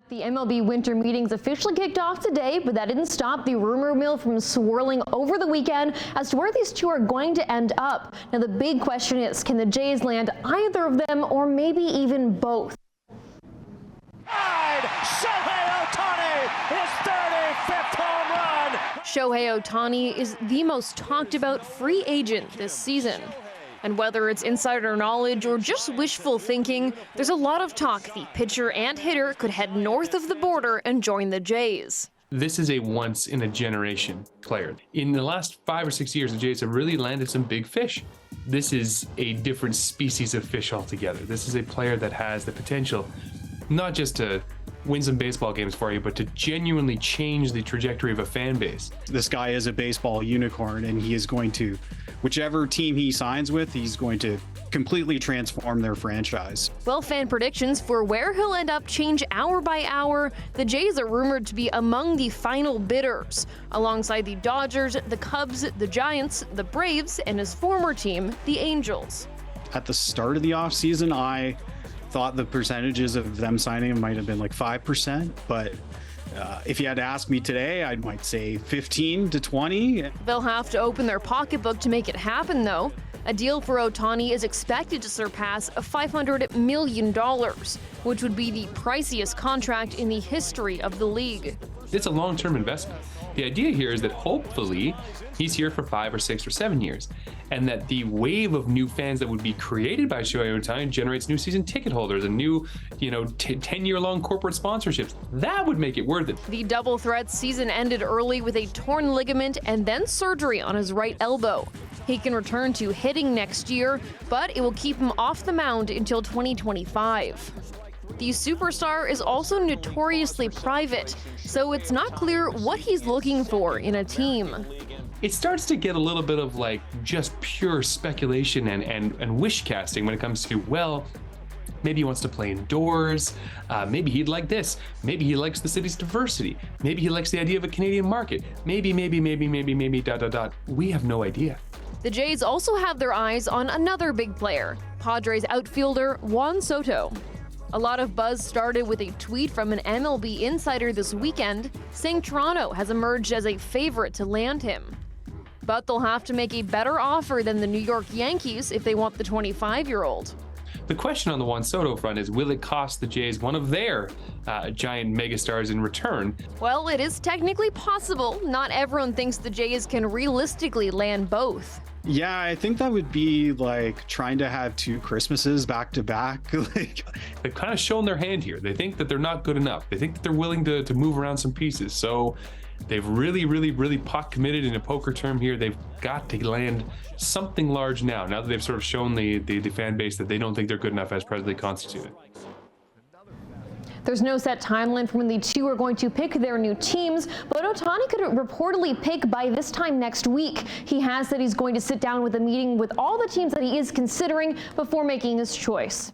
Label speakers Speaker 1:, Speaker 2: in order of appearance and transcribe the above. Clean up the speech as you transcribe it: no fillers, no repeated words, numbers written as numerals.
Speaker 1: The MLB winter meetings officially kicked off today, but that didn't stop the rumor mill from swirling over the weekend as to where these two are going to end up. Now, the big question is, can the Jays land either of them or maybe even both?
Speaker 2: Shohei Ohtani, his 35th home run.
Speaker 1: Shohei Ohtani is the most talked about free agent this season. And whether it's insider knowledge or just wishful thinking, there's a lot of talk the pitcher and hitter could head north of the border and join the Jays.
Speaker 3: This is a once-in-a-generation player. In the last 5 or 6 years, the Jays have really landed some big fish. This is a different species of fish altogether. This is a player that has the potential not just to win some baseball games for you, but to genuinely change the trajectory of a fan base.
Speaker 4: This guy is a baseball unicorn, and he is going to, whichever team he signs with, he's going to completely transform their franchise.
Speaker 1: Well, fan predictions for where he'll end up change hour by hour. The Jays are rumored to be among the final bidders, alongside the Dodgers, the Cubs, the Giants, the Braves, and his former team, the Angels.
Speaker 4: At the start of the offseason, I thought the percentages of them signing him might have been like 5%, but if you had to ask me today, I might say 15 to 20.
Speaker 1: They'll have to open their pocketbook to make it happen, though. A deal for Ohtani is expected to surpass $500 million, which would be the priciest contract in the history of the league.
Speaker 3: It's a long-term investment. The idea here is that hopefully he's here for 5 or 6 or 7 years, and that the wave of new fans that would be created by Shohei Ohtani generates new season ticket holders and new, 10-year-long corporate sponsorships. That would make it worth it.
Speaker 1: The double threat season ended early with a torn ligament and then surgery on his right elbow. He can return to hitting next year, but it will keep him off the mound until 2025. The superstar is also notoriously private, so it's not clear what he's looking for in a team.
Speaker 3: It starts to get a little bit of like just pure speculation and wish casting when it comes to, well, maybe he wants to play indoors, maybe he'd like this, maybe he likes the city's diversity, maybe he likes the idea of a Canadian market, maybe, ... We have no idea.
Speaker 1: The Jays also have their eyes on another big player, Padres outfielder Juan Soto. A lot of buzz started with a tweet from an MLB insider this weekend saying Toronto has emerged as a favorite to land him. But they'll have to make a better offer than the New York Yankees if they want the 25-year-old.
Speaker 3: The question on the Juan Soto front is, will it cost the Jays one of their giant megastars in return?
Speaker 1: Well, it is technically possible. Not everyone thinks the Jays can realistically land both.
Speaker 4: Yeah, I think that would be like trying to have 2 Christmases back to back.
Speaker 3: They've kind of shown their hand here. They think that they're not good enough. They think that they're willing to move around some pieces. So they've really pot committed in a poker term here. They've got to land something large now that they've sort of shown the fan base that they don't think they're good enough as presently constituted.
Speaker 1: There's no set timeline for when the two are going to pick their new teams, but Ohtani could reportedly pick by this time next week. He has said he's going to sit down with a meeting with all the teams that he is considering before making his choice.